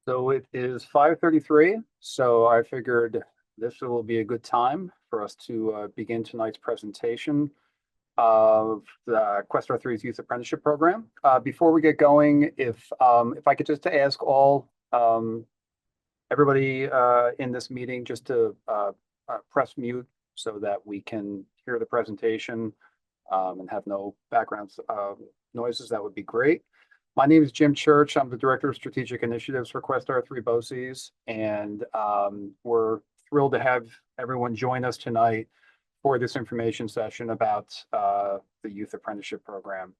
So it is 5:33, so I figured this will be a good time for us to begin tonight's presentation of the Questar 3's Youth Apprenticeship Program. Before we get going, if I could just ask all everybody in this meeting just to press mute so that we can hear the presentation and have no background noises, that would be great. My name is Jim Church. I'm the Director of Strategic Initiatives for Questar 3 BOCES, and we're thrilled to have everyone join us tonight for this information session about the Youth Apprenticeship Program.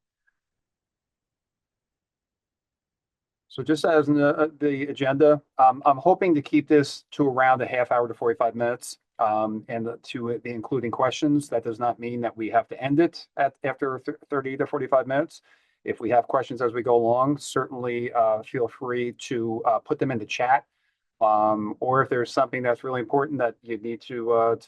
So just as the agenda, I'm hoping to keep this to around a half hour to 45 minutes and to be including questions. That does not mean that we have to end it after 30 to 45 minutes. If we have questions as we go along, certainly feel free to put them in the chat. Or if there's something that's really important that you need to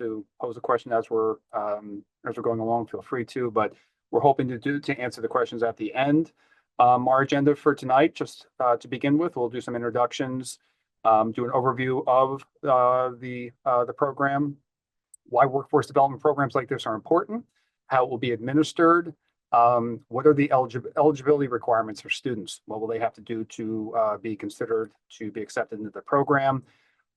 pose a question as we're going along, feel free to. But we're hoping to answer the questions at the end. Our agenda for tonight, just to begin with, we'll do some introductions, do an overview of the program, why workforce development programs like this are important, how it will be administered, what are the eligibility requirements for students, what will they have to do to be considered to be accepted into the program.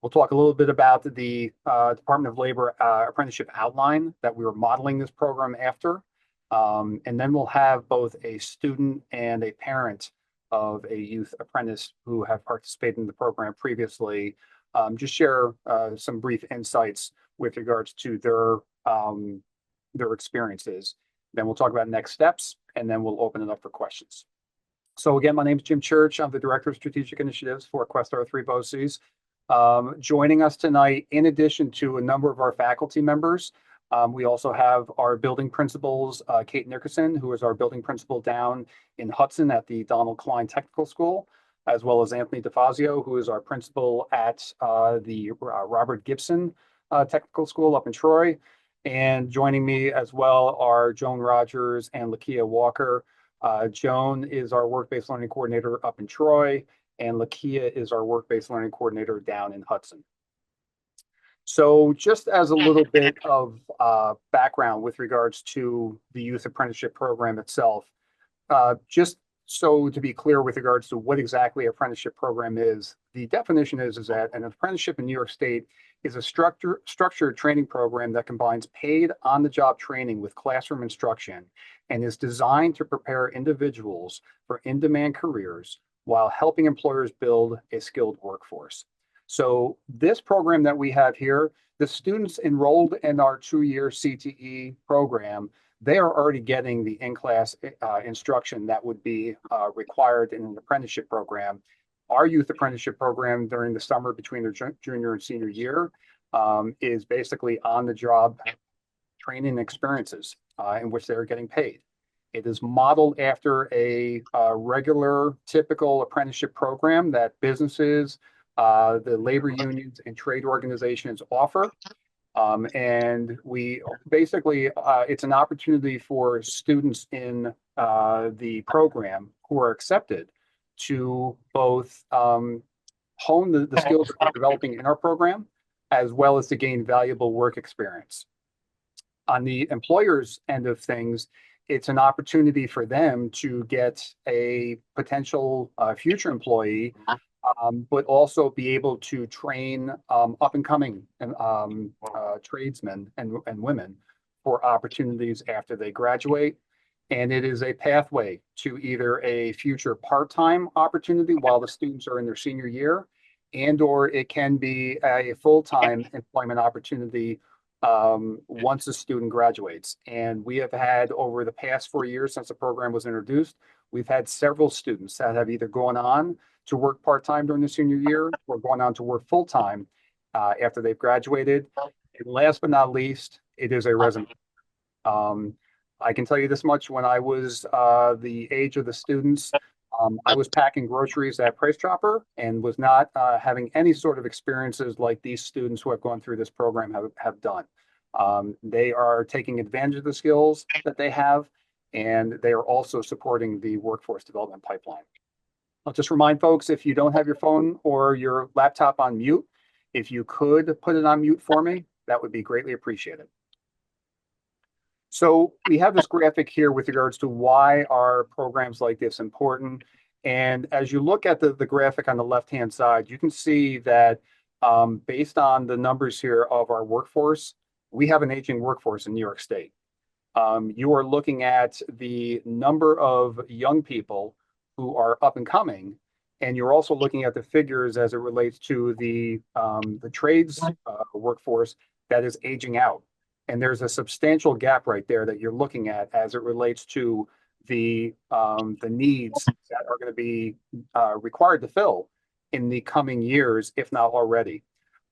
We'll talk a little bit about the Department of Labor apprenticeship outline that we were modeling this program after. And then we'll have both a student and a parent of a youth apprentice who have participated in the program previously, just share some brief insights with regards to their experiences. Then we'll talk about next steps, and then we'll open it up for questions. So again, my name is Jim Church. I'm the Director of Strategic Initiatives for Questar 3 BOCES. Joining us tonight, in addition to a number of our faculty members, we also have our building principals, Kate Nickerson, who is our building principal down in Hudson at the Donald Klein Technical School, as well as Anthony DeFazio, who is our principal at the Robert Gibson Technical School up in Troy. And joining me as well are Joan Rogers and Lakia Walker. Joan is our work-based learning coordinator up in Troy, and Lakia is our work-based learning coordinator down in Hudson. So just as a little bit of background with regards to the Youth Apprenticeship Program itself, just so to be clear with regards to what exactly apprenticeship program is, the definition is that an apprenticeship in New York State is a structured training program that combines paid on-the-job training with classroom instruction and is designed to prepare individuals for in-demand careers while helping employers build a skilled workforce. So this program that we have here, the students enrolled in our 2-year CTE program, they are already getting the in-class instruction that would be required in an apprenticeship program. Our youth apprenticeship program during the summer between their junior and senior year is basically on-the-job training experiences in which they're getting paid. It is modeled after a regular, typical apprenticeship program that businesses, the labor unions and trade organizations offer. And we basically, it's an opportunity for students in the program who are accepted to both hone the skills that we're developing in our program, as well as to gain valuable work experience. On the employer's end of things, it's an opportunity for them to get a potential future employee, but also be able to train up-and-coming tradesmen and women for opportunities after they graduate. And it is a pathway to either a future part-time opportunity while the students are in their senior year, and/or it can be a full-time employment opportunity once a student graduates. And we have had, over the past 4 years since the program was introduced, we've had several students that have either gone on to work part-time during the senior year or going on to work full-time after they've graduated. And last but not least, it is a resume. I can tell you this much: when I was the age of the students, I was packing groceries at Price Chopper and was not having any sort of experiences like these students who have gone through this program have done. They are taking advantage of the skills that they have, and they are also supporting the workforce development pipeline. I'll just remind folks, if you don't have your phone or your laptop on mute, if you could put it on mute for me, that would be greatly appreciated. So we have this graphic here with regards to why are programs like this important. And as you look at the graphic on the left-hand side, you can see that based on the numbers here of our workforce, we have an aging workforce in New York State. You are looking at the number of young people who are up and coming, and you're also looking at the figures as it relates to the trades workforce that is aging out. And there's a substantial gap right there that you're looking at as it relates to the needs that are going to be required to fill in the coming years, if not already.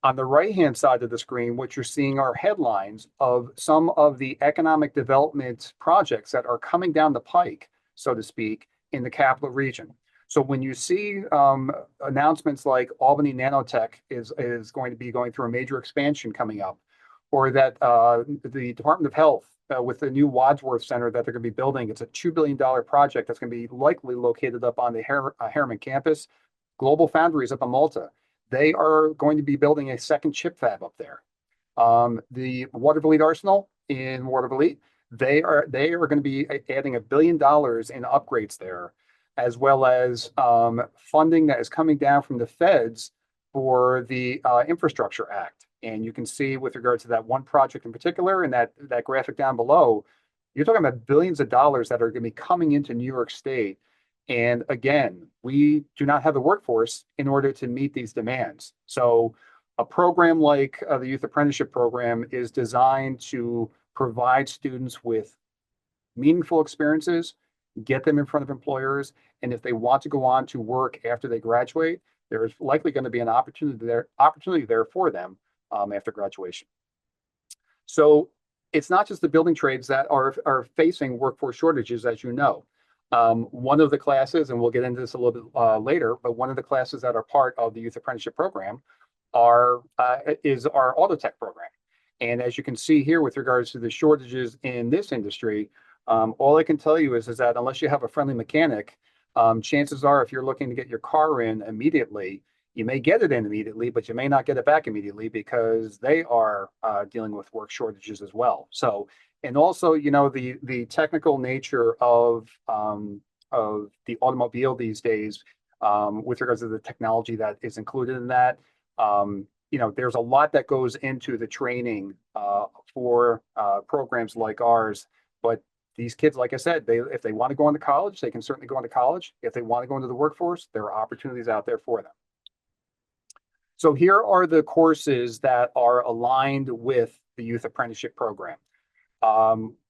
On the right-hand side of the screen, what you're seeing are headlines of some of the economic development projects that are coming down the pike, so to speak, in the capital region. So when you see announcements like Albany Nanotech is going to be going through a major expansion coming up, or that the Department of Health with the new Wadsworth Center that they're going to be building, it's a $2 billion project that's going to be likely located up on the Harriman campus. Global Foundries up in Malta, they are going to be building a second chip fab up there. The Watervliet Arsenal in Watervliet, they are going to be adding $1 billion in upgrades there, as well as funding that is coming down from the feds for the Infrastructure Act. And you can see with regard to that one project in particular, and that graphic down below, you're talking about billions of dollars that are going to be coming into New York State. And again, we do not have the workforce in order to meet these demands. So a program like the Youth Apprenticeship Program is designed to provide students with meaningful experiences, get them in front of employers, and if they want to go on to work after they graduate, there's likely going to be an opportunity there for them after graduation. So it's not just the building trades that are facing workforce shortages, as you know. One of the classes, and we'll get into this a little bit later, but one of the classes that are part of the Youth Apprenticeship Program is our auto tech program. And as you can see here with regards to the shortages in this industry, all I can tell you is that unless you have a friendly mechanic, chances are if you're looking to get your car in immediately, you may get it in immediately, but you may not get it back immediately because they are dealing with work shortages as well. So, and also, you know, the technical nature of the automobile these days, with regards to the technology that is included in that, you know, there's a lot that goes into the training for programs like ours. But these kids, like I said, if they want to go into college, they can certainly go into college. If they want to go into the workforce, there are opportunities out there for them. So here are the courses that are aligned with the Youth Apprenticeship Program.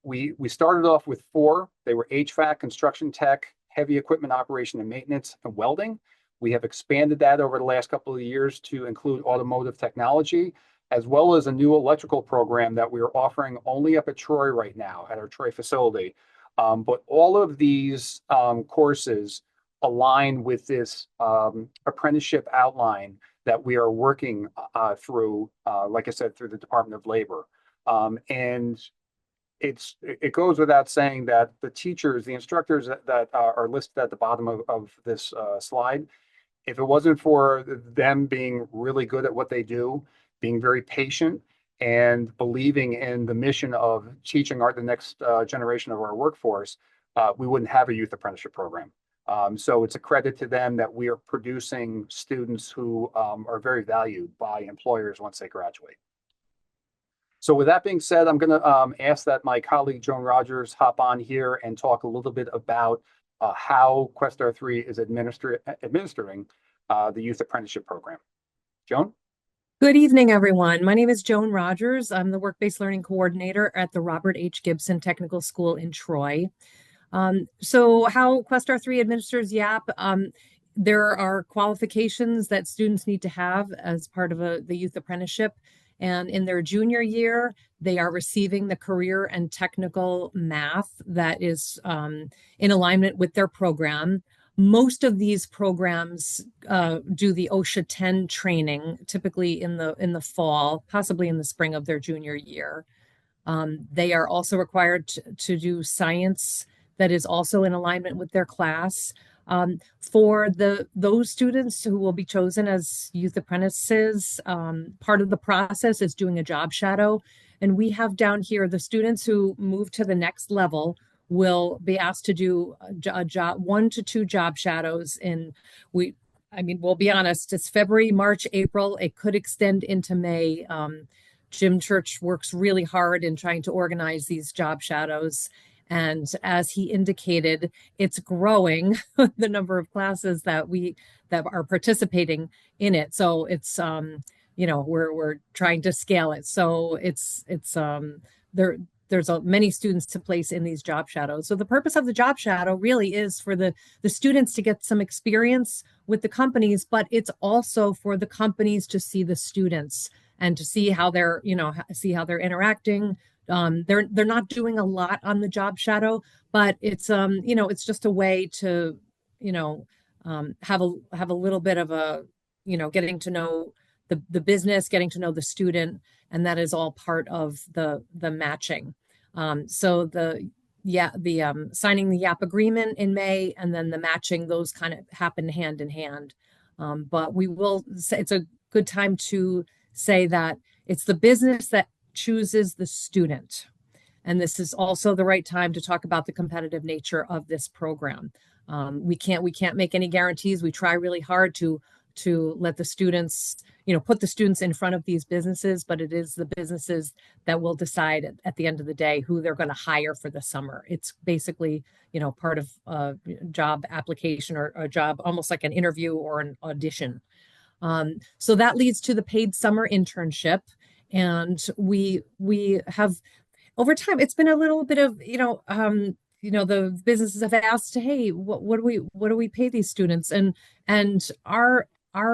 We started off with 4. They were HVAC, construction tech, heavy equipment operation and maintenance, and welding. We have expanded that over the last couple of years to include automotive technology, as well as a new electrical program that we are offering only up at Troy right now, at our Troy facility. But all of these courses align with this apprenticeship outline that we are working through, like I said, through the Department of Labor. And it goes without saying that the teachers, the instructors that are listed at the bottom of this slide, if it wasn't for them being really good at what they do, being very patient, and believing in the mission of teaching the next generation of our workforce, we wouldn't have a youth apprenticeship program. So it's a credit to them that we are producing students who are very valued by employers once they graduate. So with that being said, I'm going to ask that my colleague Joan Rogers hop on here and talk a little bit about how Questar 3 is administering the Youth Apprenticeship Program. Joan? Good evening, everyone. My name is Joan Rogers. I'm the Work-Based Learning Coordinator at the Robert H. Gibson Technical School in Troy. So how Questar 3 administers YAP, there are qualifications that students need to have as part of the youth apprenticeship. And in their junior year, they are receiving the career and technical math that is in alignment with their program. Most of these programs do the OSHA 10 training, typically in the fall, possibly in the spring of their junior year. They are also required to do science that is also in alignment with their class. For those students who will be chosen as youth apprentices, part of the process is doing a job shadow. And we have down here the students who move to the next level will be asked to do a job, 1 to 2 job shadows in we. I mean, we'll be honest, it's February, March, April. It could extend into May. Jim Church works really hard in trying to organize these job shadows. And as he indicated, it's growing the number of classes that are participating in it. So it's we're trying to scale it. So there's many students to place in these job shadows. So the purpose of the job shadow really is for the students to get some experience with the companies, but it's also for the companies to see the students and to see how they're interacting. They're not doing a lot on the job shadow, but it's just a way to have a little bit of a getting to know the business, getting to know the student, and that is all part of the matching. So the signing the YAP agreement in May and then the matching, those kind of happen hand in hand. But we will say it's a good time to say that it's the business that chooses the student. And this is also the right time to talk about the competitive nature of this program. We can't make any guarantees. We try really hard to let the students, put the students in front of these businesses, but it is the businesses that will decide at the end of the day who they're going to hire for the summer. It's basically, part of a job application or a job, almost like an interview or an audition. So that leads to the paid summer internship. And we have over time, it's been a little bit of, the businesses have asked, hey, what do we pay these students? And our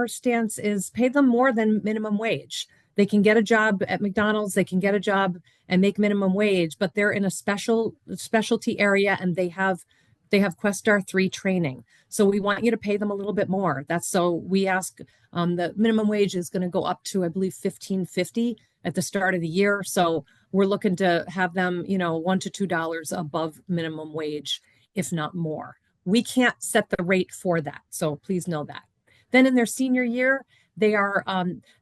stance is pay them more than minimum wage. They can get a job at McDonald's, they can get a job and make minimum wage, but they're in a specialty area and they have Questar 3 training. So we want you to pay them a little bit more. That's so we ask the minimum wage is going to go up to, I believe, $15.50 at the start of the year. So we're looking to have them, $1 to $2 above minimum wage, if not more. We can't set the rate for that. So please know that. Then in their senior year, they are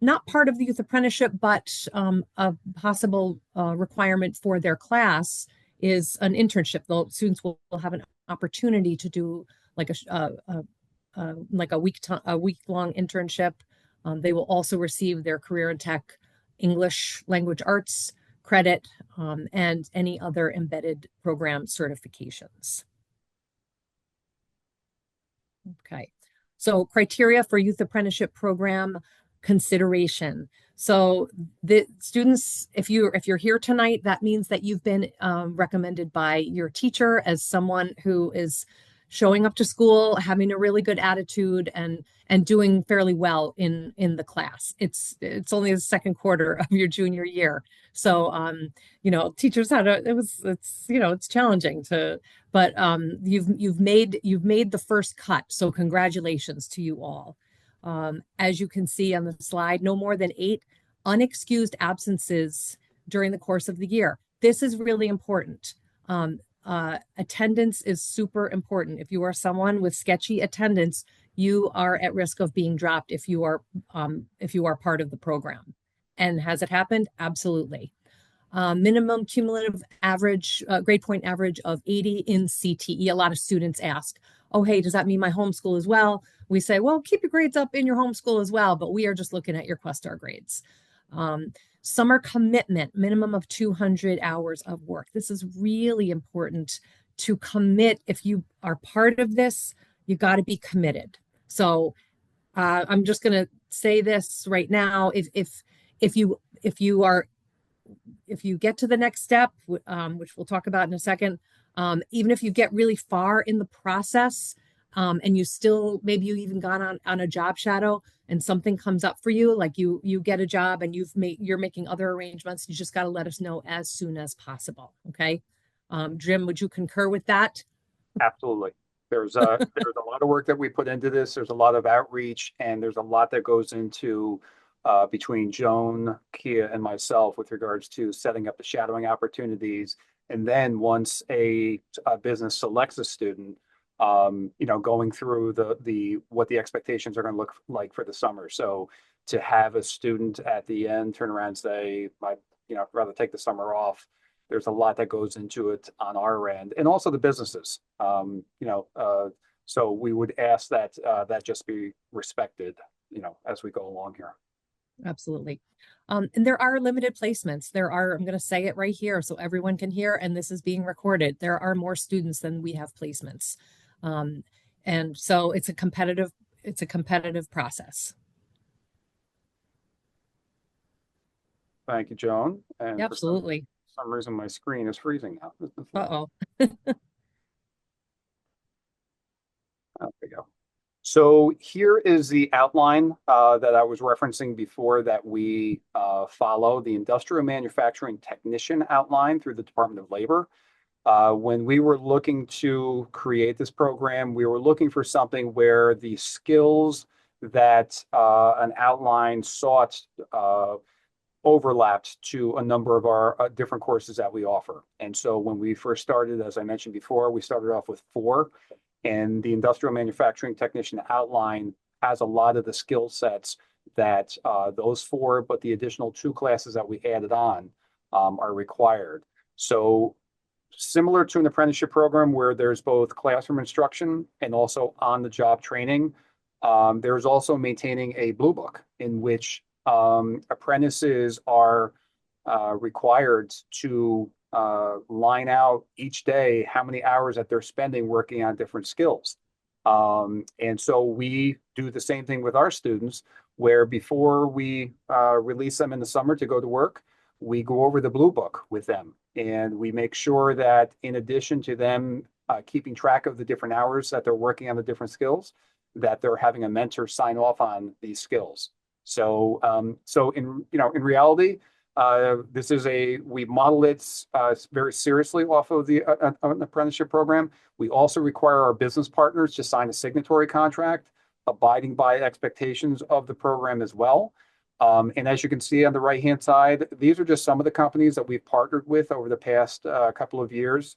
not part of the youth apprenticeship, but a possible requirement for their class is an internship. The students will have an opportunity to do like a week-long internship. They will also receive their career in tech, English language arts credit, and any other embedded program certifications. Okay. So criteria for youth apprenticeship program consideration. So the students, if you're here tonight, that means that you've been recommended by your teacher as someone who is showing up to school, having a really good attitude, and doing fairly well in the class. It's only the second quarter of your junior year, so teachers it's challenging to, but you've made the first cut. So congratulations to you all. As you can see on the slide, no more than 8 unexcused absences during the course of the year. This is really important. Attendance is super important. If you are someone with sketchy attendance, you are at risk of being dropped if you are part of the program. And has it happened? Absolutely. Minimum cumulative average, grade point average of 80 in CTE. A lot of students ask, oh, hey, does that mean my homeschool as well? We say, well, keep your grades up in your homeschool as well, but we are just looking at your Questar grades. Summer commitment, minimum of 200 hours of work. This is really important to commit. If you are part of this, you got to be committed. So I'm just going to say this right now. If you get to the next step, which we'll talk about in a second, even if you get really far in the process, and you still, maybe you even got on a job shadow and something comes up for you, like you get a job and you're making other arrangements, you just got to let us know as soon as possible. Okay. Jim, would you concur with that? Absolutely. There's a lot of work that we put into this. There's a lot of outreach, and there's a lot that goes into between Joan, Kia, and myself with regards to setting up the shadowing opportunities. And then once a business selects a student, going through what the expectations are going to look like for the summer. So to have a student at the end turn around and say, I'd rather take the summer off. There's a lot that goes into it on our end, and also the businesses. So we would ask that that just be respected, as we go along here. Absolutely. And there are limited placements. I'm going to say it right here so everyone can hear, and this is being recorded. There are more students than we have placements. Um, and so it's a competitive process. Thank you, Joan. And for Absolutely. some reason, my screen is freezing now. Uh-oh. There we go. So here is the outline that I was referencing before that we follow, the industrial manufacturing technician outline through the Department of Labor. When we were looking to create this program, we were looking for something where the skills that an outline sought overlapped to a number of our different courses that we offer. And so when we first started, as I mentioned before, we started off with 4. And the industrial manufacturing technician outline has a lot of the skill sets that those 4, but the additional 2 classes that we added on are required. So similar to an apprenticeship program where there's both classroom instruction and also on-the-job training, there's also maintaining a blue book in which apprentices are required to line out each day how many hours that they're spending working on different skills. And so we do the same thing with our students, where before we release them in the summer to go to work, we go over the blue book with them. And we make sure that in addition to them keeping track of the different hours that they're working on the different skills, that they're having a mentor sign off on these skills. So in reality, we model it very seriously off of an apprenticeship program. We also require our business partners to sign a signatory contract, abiding by expectations of the program as well. And as you can see on the right-hand side, these are just some of the companies that we've partnered with over the past couple of years.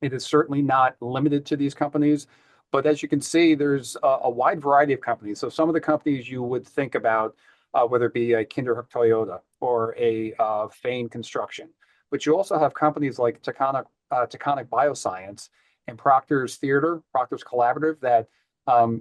It is certainly not limited to these companies, but as you can see, there's a wide variety of companies. So some of the companies you would think about, whether it be a Kinderhook Toyota or a Fane Construction, but you also have companies like Taconic Bioscience and Proctor's Theater, Proctor's Collaborative, that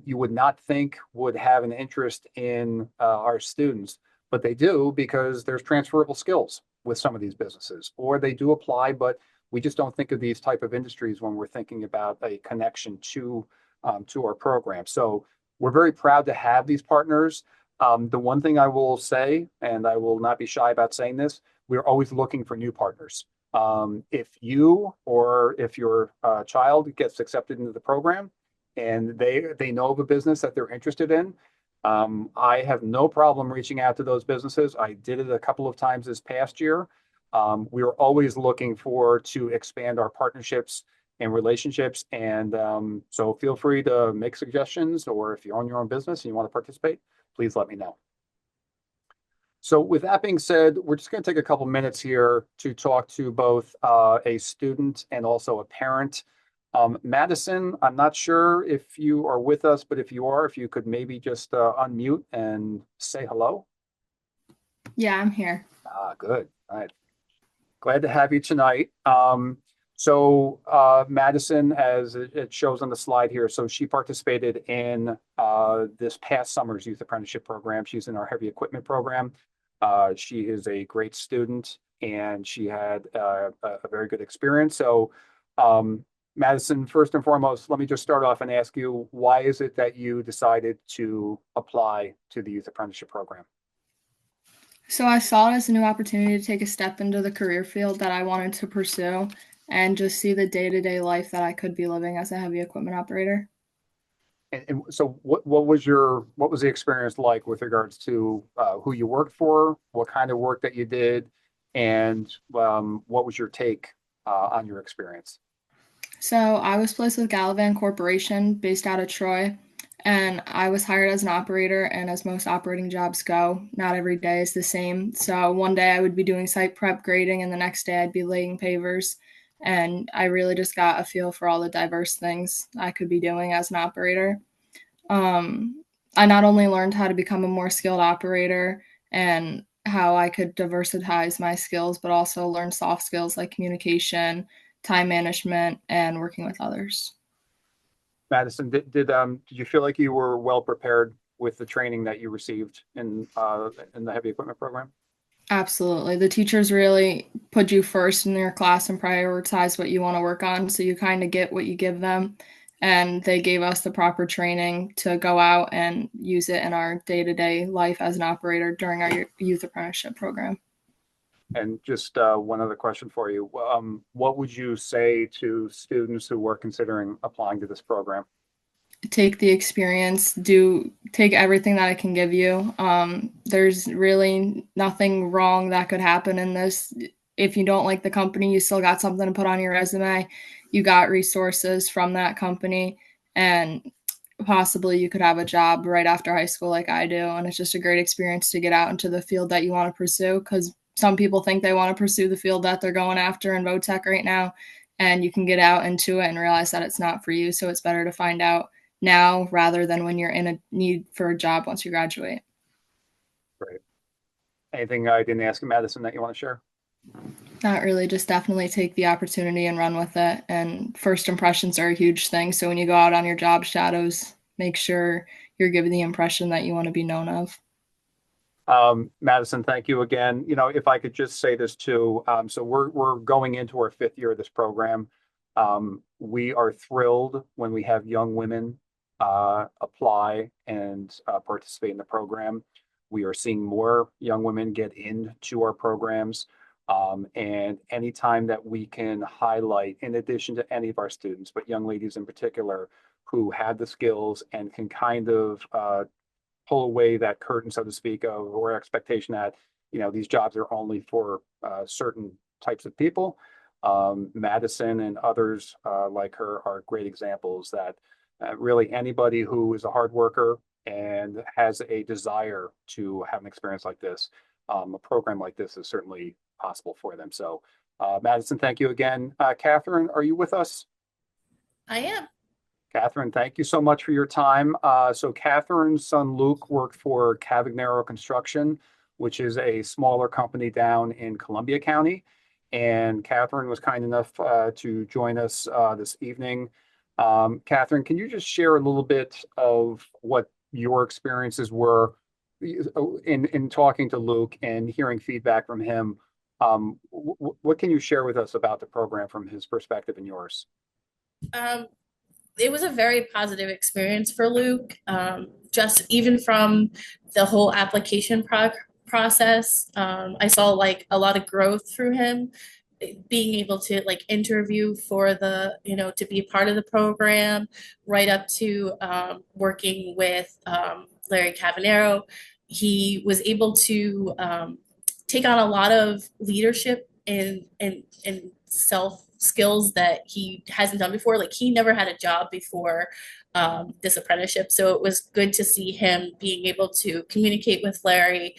you would not think would have an interest in our students, but they do because there's transferable skills with some of these businesses, or they do apply, but we just don't think of these type of industries when we're thinking about a connection to our program. So we're very proud to have these partners. The one thing I will say, and I will not be shy about saying this, we're always looking for new partners. If you or if your child gets accepted into the program and they know of a business that they're interested in, I have no problem reaching out to those businesses. I did it a couple of times this past year. We are always looking to expand our partnerships and relationships. And so feel free to make suggestions, or if you own your own business and you want to participate, please let me know. So with that being said, we're just going to take a couple minutes here to talk to both a student and also a parent. Madison, I'm not sure if you are with us, but if you are, if you could maybe just unmute and say hello. Yeah, I'm here. Good. All right. Glad to have you tonight. Madison, as it shows on the slide here, so she participated in this past summer's youth apprenticeship program. She's in our heavy equipment program. She is a great student, and she had a very good experience. So, Madison, first and foremost, let me just start off and ask you, why is it that you decided to apply to the youth apprenticeship program? So I saw it as a new opportunity to take a step into the career field that I wanted to pursue and just see the day-to-day life that I could be living as a heavy equipment operator. And so what was the experience like with regards to who you worked for, what kind of work that you did, and what was your take on your experience? So I was placed with Gallivan Corporation based out of Troy, and I was hired as an operator. And as most operating jobs go, not every day is the same. So one day I would be doing site prep grading, and the next day I'd be laying pavers. And I really just got a feel for all the diverse things I could be doing as an operator. I not only learned how to become a more skilled operator and how I could diversitize my skills, but also learn soft skills like communication, time management, and working with others. Madison, did you feel like you were well prepared with the training that you received in the heavy equipment program? Absolutely. The teachers really put you first in your class and prioritize what you want to work on. So you kind of get what you give them. And they gave us the proper training to go out and use it in our day to day life as an operator during our youth apprenticeship program. And just one other question for you. What would you say to students who were considering applying to this program? Take the experience, do take everything that I can give you. There's really nothing wrong that could happen in this. If you don't like the company, you still got something to put on your resume. You got resources from that company, and possibly you could have a job right after high school like I do. And it's just a great experience to get out into the field that you want to pursue, because some people think they want to pursue the field that they're going after in VOTech right now, and you can get out into it and realize that it's not for you. So it's better to find out now rather than when you're in a need for a job once you graduate. Great. Anything I didn't ask you, Madison, that you want to share? Not really, just definitely take the opportunity and run with it. And first impressions are a huge thing. So when you go out on your job shadows, make sure you're giving the impression that you want to be known of. Madison, thank you again. If I could just say this too, so we're going into our 5th year of this program. We are thrilled when we have young women apply and participate in the program. We are seeing more young women get into our programs. And anytime that we can highlight, in addition to any of our students, but young ladies in particular, who have the skills and can kind of pull away that curtain, so to speak, of or expectation that these jobs are only for certain types of people. Madison and others like her are great examples that really anybody who is a hard worker and has a desire to have an experience like this, a program like this is certainly possible for them. So, Madison, thank you again. Catherine, are you with us? I am. Catherine, thank you so much for your time. So Catherine's son Luke worked for Cavagnaro Construction, which is a smaller company down in Columbia County. And Catherine was kind enough to join us this evening. Catherine, can you just share a little bit of what your experiences were in talking to Luke and hearing feedback from him? What can you share with us about the program from his perspective and yours? It was a very positive experience for Luke. Just even from the whole application process, I saw like a lot of growth through him being able to like interview for the, to be a part of the program, right up to working with Larry Cavanero. He was able to take on a lot of leadership and self skills that he hasn't done before. Like he never had a job before this apprenticeship. So it was good to see him being able to communicate with Larry,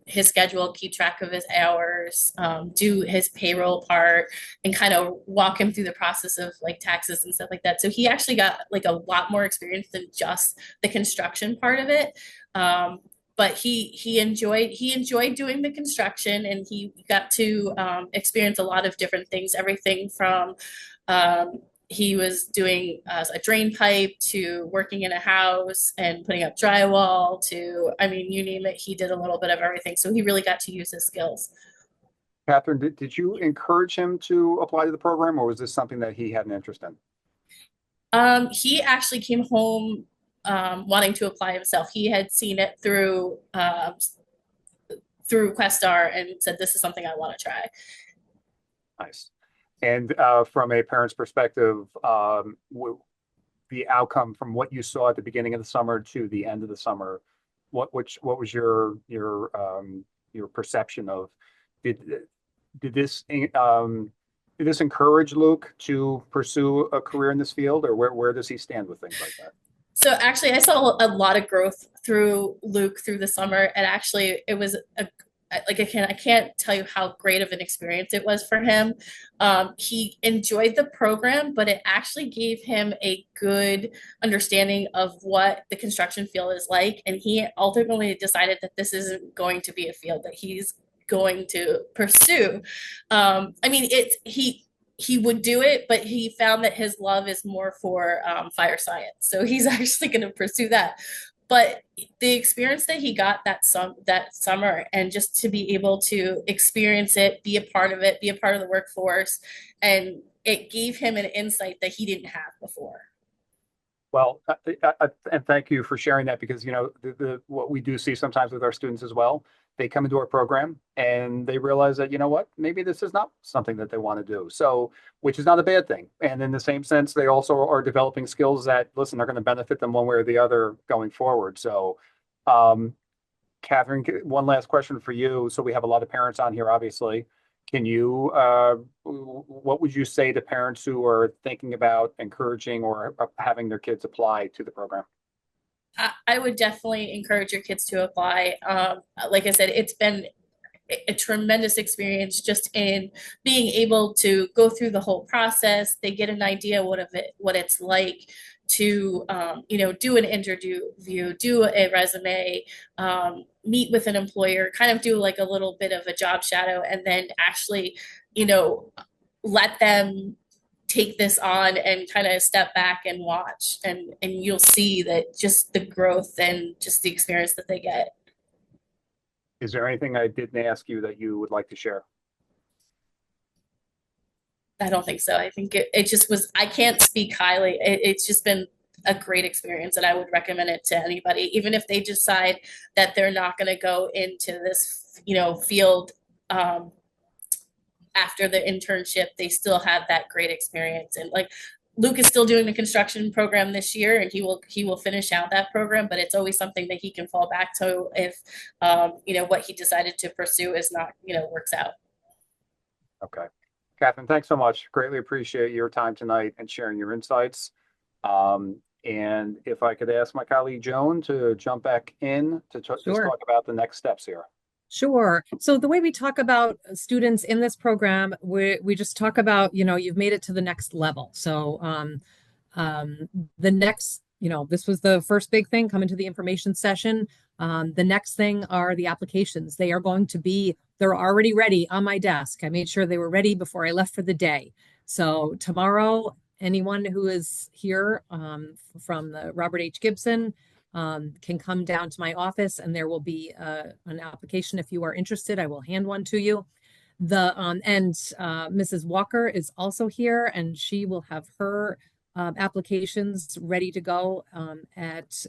his schedule, keep track of his hours, do his payroll part, and kind of walk him through the process of like taxes and stuff like that. So he actually got like a lot more experience than just the construction part of it. But he enjoyed doing the construction, and he got to experience a lot of different things. Everything from he was doing a drain pipe to working in a house and putting up drywall to, I mean, you name it, he did a little bit of everything. So he really got to use his skills. Catherine, did you encourage him to apply to the program, or was this something that he had an interest in? He actually came home wanting to apply himself. He had seen it through Questar and said, "This is something I want to try." Nice. And from a parent's perspective, the outcome from what you saw at the beginning of the summer to the end of the summer, what was your perception of did this encourage Luke to pursue a career in this field, or where does he stand with things like that? So actually, I saw a lot of growth through Luke through the summer, and actually, it was I can't tell you how great of an experience it was for him. He enjoyed the program, but it actually gave him a good understanding of what the construction field is like. And he ultimately decided that this isn't going to be a field that he's going to pursue. I mean, he would do it, but he found that his love is more for fire science. So he's actually going to pursue that. But the experience that he got that summer, and just to be able to experience it, be a part of it, be a part of the workforce, and it gave him an insight that he didn't have before. Well, and thank you for sharing that, because, you know, what we do see sometimes with our students as well, they come into our program and they realize that, you know what, maybe this is not something that they want to do. So, which is not a bad thing. And in the same sense, they also are developing skills that, listen, are going to benefit them one way or the other going forward. So, Catherine, one last question for you. So we have a lot of parents on here, obviously. Can you, what would you say to parents who are thinking about encouraging or having their kids apply to the program? I would definitely encourage your kids to apply. Like I said, it's been a tremendous experience just in being able to go through the whole process. They get an idea what it's like to do an interview, do a resume, meet with an employer, kind of do like a little bit of a job shadow, and then actually let them take this on and kind of step back and watch, and you'll see that just the growth and just the experience that they get. Is there anything I didn't ask you that you would like to share? I don't think so. I think it just was, I can't speak highly. It's just been a great experience, and I would recommend it to anybody, even if they decide that they're not going to go into this, field after the internship. They still have that great experience. And like Luke is still doing the construction program this year, and he will finish out that program, but it's always something that he can fall back to if what he decided to pursue is not works out. Okay. Catherine, thanks so much. Greatly appreciate your time tonight and sharing your insights. And if I could ask my colleague Joan to jump back in to just talk about the next steps here. Sure. So the way we talk about students in this program, we just talk about, you've made it to the next level. So the next, this was the first big thing, coming to the information session. The next thing are the applications. They're already ready on my desk. I made sure they were ready before I left for the day. So tomorrow, anyone who is here from the Robert H. Gibson can come down to my office, and there will be an application. If you are interested, I will hand one to you. Mrs. Walker is also here, and she will have her applications ready to go at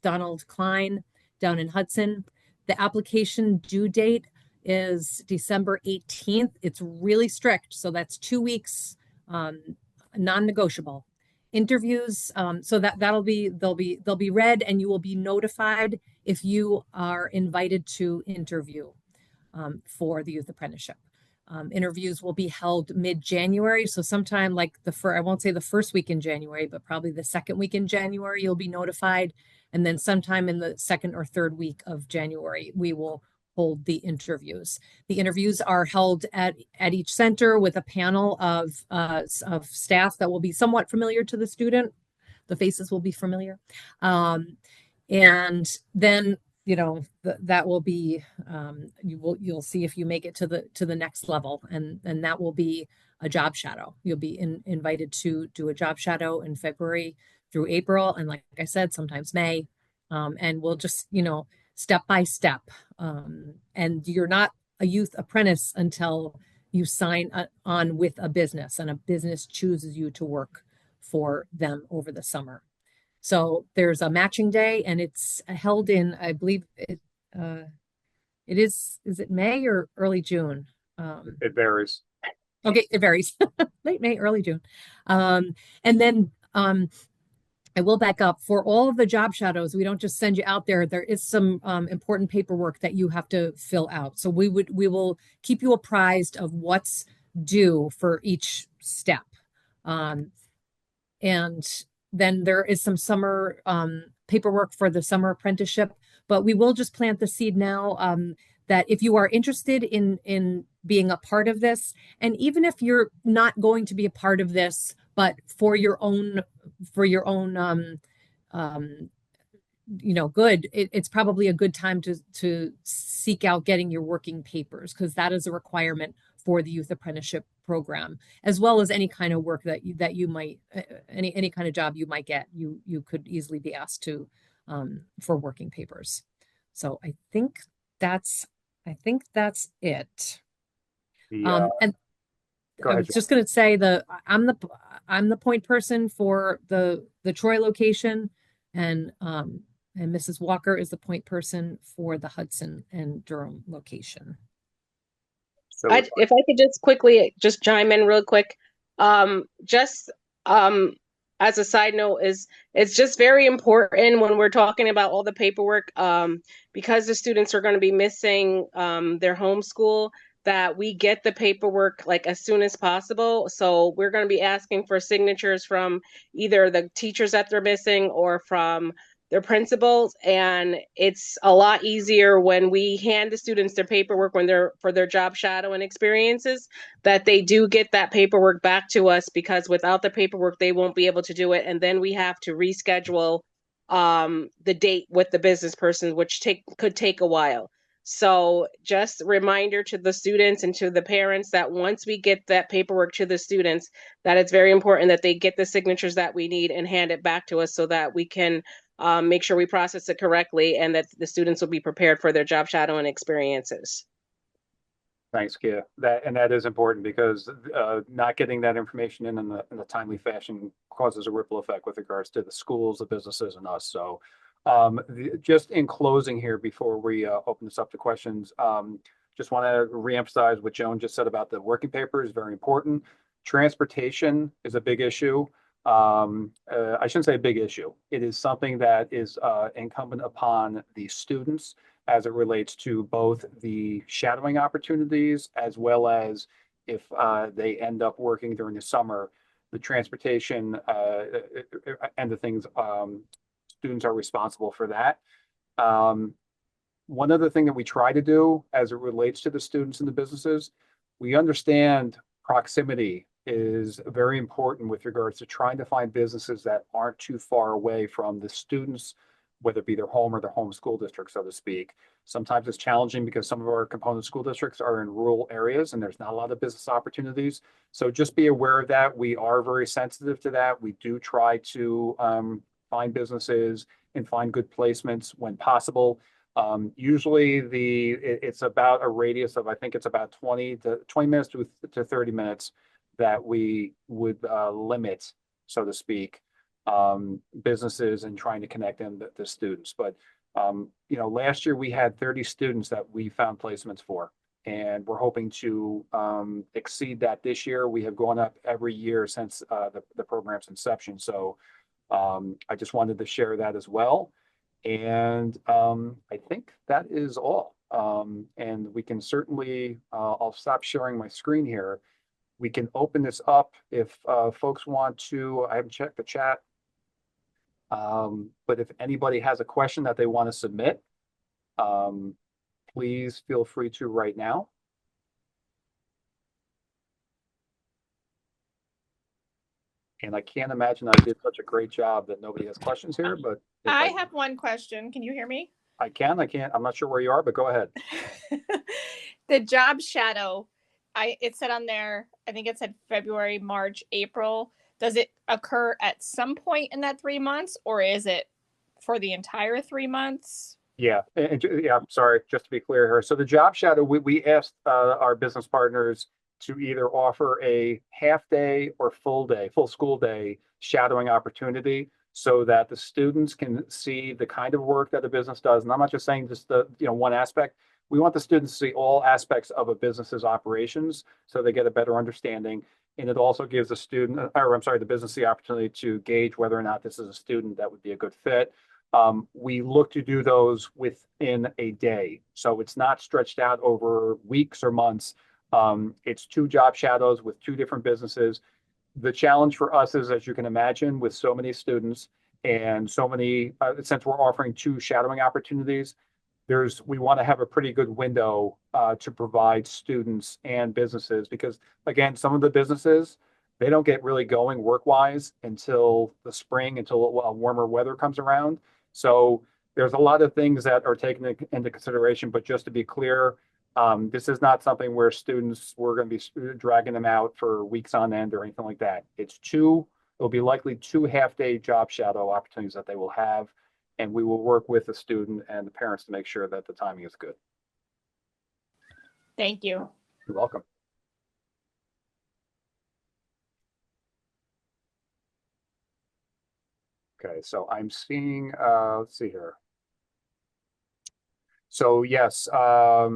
Donald Klein down in Hudson. The application due date is December 18th. It's really strict, so that's 2 weeks, non-negotiable. Interviews, so they'll be read, and you will be notified if you are invited to interview for the youth apprenticeship. Interviews will be held mid-January, so sometime like I won't say the first week in January, but probably the second week in January you'll be notified, and then sometime in the second or third week of January we will hold the interviews. The interviews are held at each center with a panel of staff that will be somewhat familiar to the student. The faces will be familiar. And then, that will be, you'll see if you make it to the next level, and that will be a job shadow. You'll be invited to do a job shadow in February through April. And like I said, sometimes May. And we'll just, step by step. And you're not a youth apprentice until you sign on with a business, and a business chooses you to work for them over the summer. So there's a matching day, and it's held in, I believe it is it May or early June? It varies. Okay, it varies. Late May, early June. And then I will back up. For all of the job shadows, we don't just send you out there. There is some important paperwork that you have to fill out. So we will keep you apprised of what's due for each step. And then there is some summer paperwork for the summer apprenticeship, but we will just plant the seed now. that if you are interested in being a part of this, and even if you're not going to be a part of this, but for your own good, it's probably a good time to seek out getting your working papers, because that is a requirement for the youth apprenticeship program, as well as any kind of work that you might, any kind of job you might get, you could easily be asked to for working papers. So I think that's it. And Go I ahead, was just going to say I'm the point person for the Troy location, and Mrs. Walker is the point person for the Hudson and Durham location. So if I could just quickly just chime in real quick, just as a side note, it's just very important when we're talking about all the paperwork, because the students are going to be missing their homeschool, that we get the paperwork like as soon as possible. So we're going to be asking for signatures from either the teachers that they're missing or from their principals. And it's a lot easier when we hand the students their paperwork when they're for their job shadowing experiences, that they do get that paperwork back to us, because without the paperwork, they won't be able to do it. And then we have to reschedule the date with the business person, which could take a while. So just a reminder to the students and to the parents that once we get that paperwork to the students, that it's very important that they get the signatures that we need and hand it back to us, so that we can make sure we process it correctly and that the students will be prepared for their job shadowing experiences. thanks, Kia. That is important, because not getting that information in a timely fashion causes a ripple effect with regards to the schools, the businesses, and us. So just in closing here, before we open this up to questions, just want to reemphasize what Joan just said about the working paper is very important. Transportation is a big issue. I shouldn't say a big issue. It is something that is incumbent upon the students as it relates to both the shadowing opportunities, as well as if they end up working during the summer, the transportation end of things. Students are responsible for that. One other thing that we try to do as it relates to the students and the businesses, we understand proximity is very important with regards to trying to find businesses that aren't too far away from the students, whether it be their home or their home school district, so to speak. Sometimes it's challenging because some of our component school districts are in rural areas and there's not a lot of business opportunities. So just be aware of that. We are very sensitive to that. We do try to find businesses and find good placements when possible. Usually it's about a radius of, I think it's about 20 minutes to 30 minutes that we would limit, so to speak, businesses and trying to connect them to students. But last year we had 30 students that we found placements for, and we're hoping to exceed that this year. We have gone up every year since the program's inception. So I just wanted to share that as well. And I think that is all. And we can certainly, I'll stop sharing my screen here. We can open this up if folks want to. I haven't checked the chat. But if anybody has a question that they want to submit, please feel free to right now. And I can't imagine I did such a great job that nobody has questions here, but I have one question. Can you hear me? I can't. I'm not sure where you are, but go ahead. The job shadow, it said on there, I think it said February, March, April. Does it occur at some point in that 3 months, or is it for the entire 3 months? Yeah, yeah, I'm sorry, just to be clear here. So the job shadow, we asked our business partners to either offer a half day or full school day shadowing opportunity, so that the students can see the kind of work that a business does. And I'm not just saying just the one aspect. We want the students to see all aspects of a business's operations, so they get a better understanding. And it also gives the business the opportunity to gauge whether or not this is a student that would be a good fit. We look to do those within a day, so it's not stretched out over weeks or months. It's 2 job shadows with 2 different businesses. The challenge for us is, as you can imagine, with so many students and so many, since we're offering 2 shadowing opportunities, we want to have a pretty good window to provide students and businesses, because again, some of the businesses, they don't get really going work-wise until the spring, until warmer weather comes around. So there's a lot of things that are taken into consideration, but just to be clear, this is not something where we're going to be dragging them out for weeks on end or anything like that. It'll be likely 2 half-day job shadow opportunities that they will have, and we will work with the student and the parents to make sure that the timing is good. Thank you. You're welcome. Okay, so I'm seeing, let's see here. So yes, there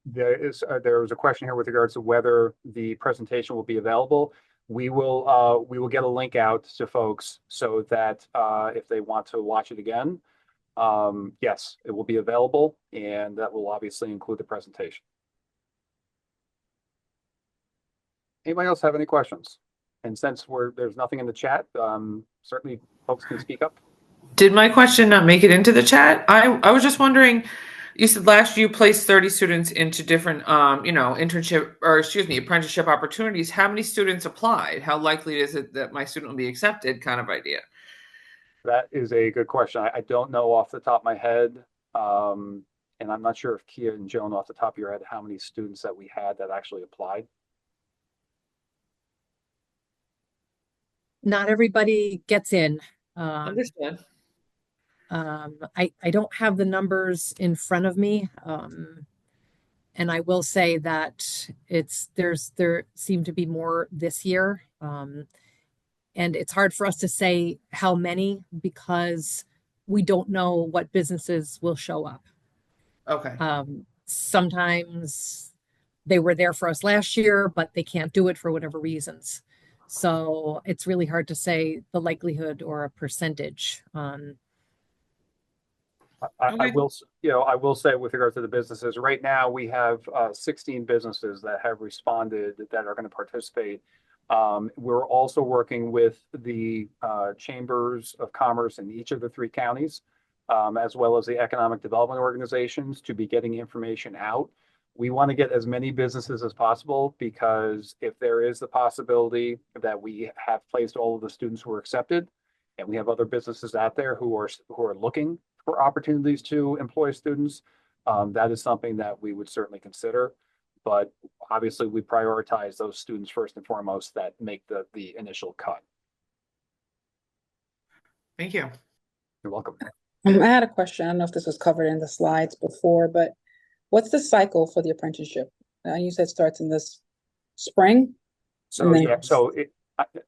was a question here with regards to whether the presentation will be available. We will get a link out to folks so that if they want to watch it again, yes, it will be available, and that will obviously include the presentation. Anybody else have any questions? And since there's nothing in the chat, certainly folks can speak up. Did my question not make it into the chat? I was just wondering, you said last year you placed 30 students into different, apprenticeship opportunities. How many students applied? How likely is it that my student will be accepted, kind of idea? That is a good question. I don't know off the top of my head. And I'm not sure if Kia and Joan, off the top of your head, how many students that we had that actually applied. Not everybody gets in. Understand. I don't have the numbers in front of me. And I will say that there seem to be more this year. And it's hard for us to say how many because we don't know what businesses will show up. Okay. Sometimes they were there for us last year, but they can't do it for whatever reasons. So it's really hard to say the likelihood or a percentage. I will say with regard to the businesses, right now we have 16 businesses that have responded that are going to participate. We're also working with the chambers of commerce in each of the 3 counties, as well as the economic development organizations, to be getting information out. We want to get as many businesses as possible, because if there is the possibility that we have placed all of the students who are accepted, and we have other businesses out there who are looking for opportunities to employ students, that is something that we would certainly consider. But obviously, we prioritize those students first and foremost that make the initial cut. Thank you. You're welcome. I had a question. I don't know if this was covered in the slides before, but what's the cycle for the apprenticeship? You said it starts in this spring. So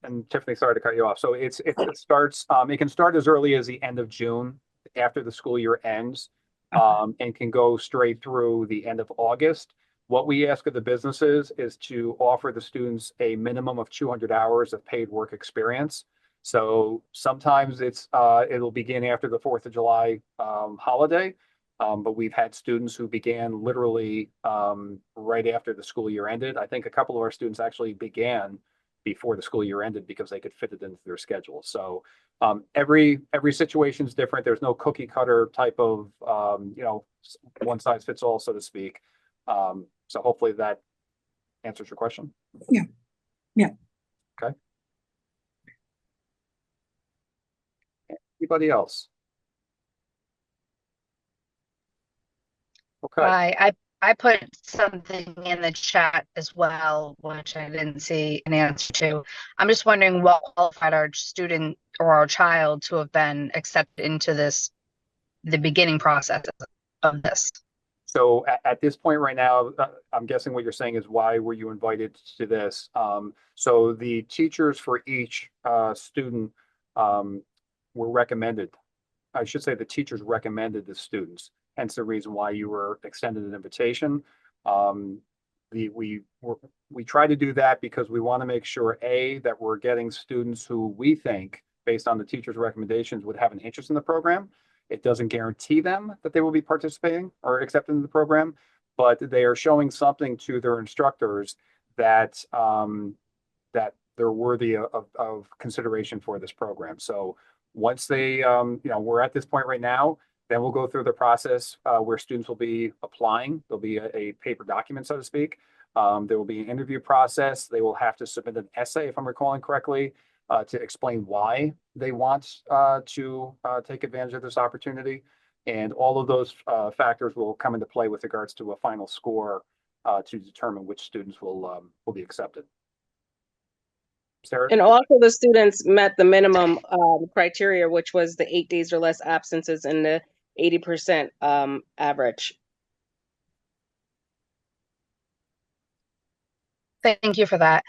and Tiffany, sorry to cut you off. So it starts. It can start as early as the end of June, after the school year ends, and can go straight through the end of August. What we ask of the businesses is to offer the students a minimum of 200 hours of paid work experience. So sometimes it'll begin after the 4th of July holiday. But we've had students who began literally right after the school year ended. I think a couple of our students actually began before the school year ended because they could fit it into their schedule. So every situation is different. There's no cookie cutter type of one size fits all, so to speak. So hopefully that answers your question. Yeah. Okay. Anybody else? Okay. I put something in the chat as well, which I didn't see an answer to. I'm just wondering what qualified our student or our child to have been accepted into the beginning process of this. So at this point right now, I'm guessing what you're saying is, why were you invited to this? So the teachers for each student were recommended. I should say the teachers recommended the students. Hence the reason why you were extended an invitation. We try to do that because we want to make sure, that we're getting students who we think, based on the teachers' recommendations, would have an interest in the program. It doesn't guarantee them that they will be participating or accepted in the program, but they are showing something to their instructors that that they're worthy of consideration for this program. So once they, we're at this point right now. Then we'll go through the process where students will be applying. There'll be a paper document, so to speak. There will be an interview process. They will have to submit an essay, if I'm recalling correctly, to explain why they want to take advantage of this opportunity. And all of those factors will come into play with regards to a final score to determine which students will be accepted. Sarah? And also the students met the minimum criteria, which was the 8 days or less absences and the 80% average. Thank you for that.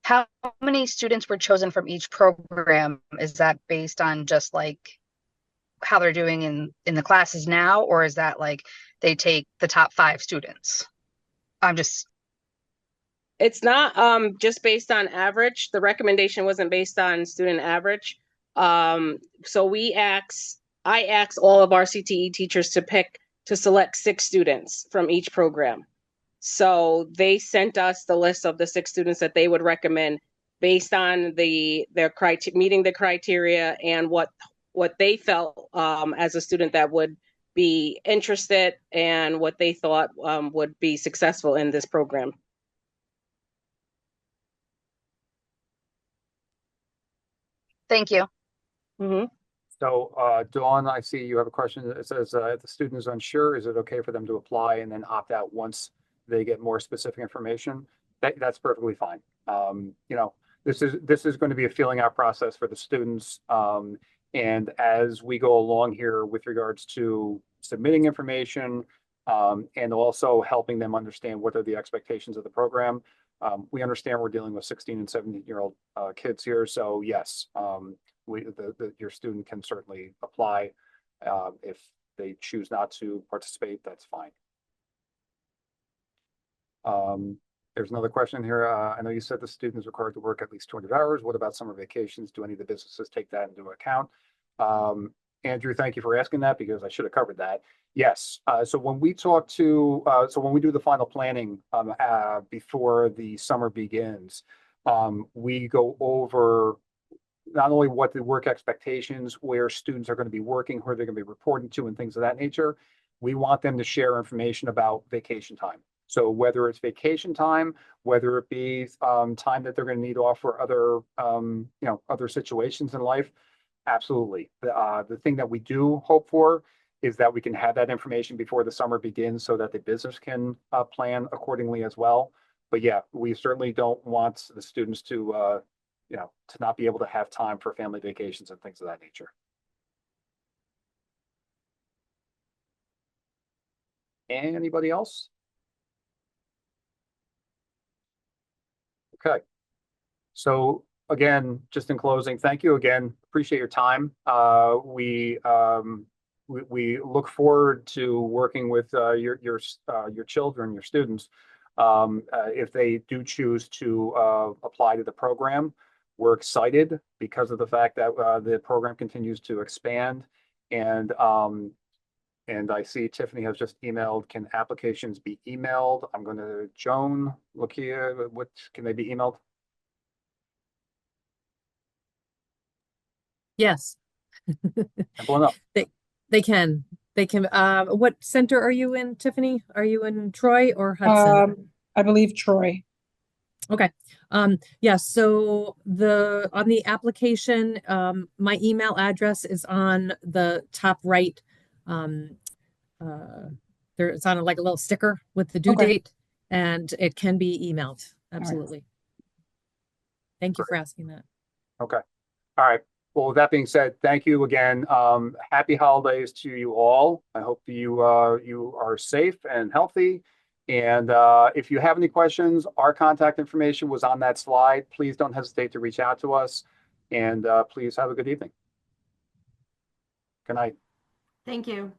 How many students were chosen from each program? Is that based on just like how they're doing in the classes now, or is that like they take the top 5 students? It's not just based on average. The recommendation wasn't based on student average. So I asked all of our CTE teachers to select 6 students from each program. So they sent us the list of the 6 students that they would recommend based on their meeting the criteria and what they felt as a student that would be interested and what they thought would be successful in this program. Thank you. Mm-hmm. So, Dawn, I see you have a question. It says, if the student is unsure, is it okay for them to apply and then opt out once they get more specific information? That's perfectly fine. This is going to be a filling out process for the students. And as we go along here with regards to submitting information and also helping them understand what are the expectations of the program, we understand we're dealing with 16 and 17-year-old kids here. So yes, your student can certainly apply. If they choose not to participate, that's fine. There's another question here. I know you said the student is required to work at least 200 hours. What about summer vacations? Do any of the businesses take that into account? Andrew, thank you for asking that because I should have covered that. Yes. So when we do the final planning before the summer begins, we go over not only what the work expectations, where students are going to be working, who they're going to be reporting to, and things of that nature. We want them to share information about vacation time. So whether it's vacation time, whether it be time that they're going to need off for other, other situations in life, absolutely. The thing that we do hope for is that we can have that information before the summer begins so that the business can plan accordingly as well. But yeah, we certainly don't want the students to not be able to have time for family vacations and things of that nature. Anybody else? Okay. So again, just in closing, thank you again. Appreciate your time. We look forward to working with your children, your students, if they do choose to apply to the program. We're excited because of the fact that the program continues to expand, and I see Tiffany has just emailed, can applications be emailed? I'm going to, Joan, look here, what can they be emailed? Yes. Simple enough. They can. What center are you in, Tiffany? Are you in Troy or Hudson? I believe Troy. Okay. Yeah, so on the application, my email address is on the top right. It's on like a little sticker with the due date, and it can be emailed. Absolutely. Thank you for asking that. Okay. All right. Well, with that being said, thank you again. Happy holidays to you all. I hope you are safe and healthy. And if you have any questions, our contact information was on that slide. Please don't hesitate to reach out to us. And please have a good evening. Good night. Thank you.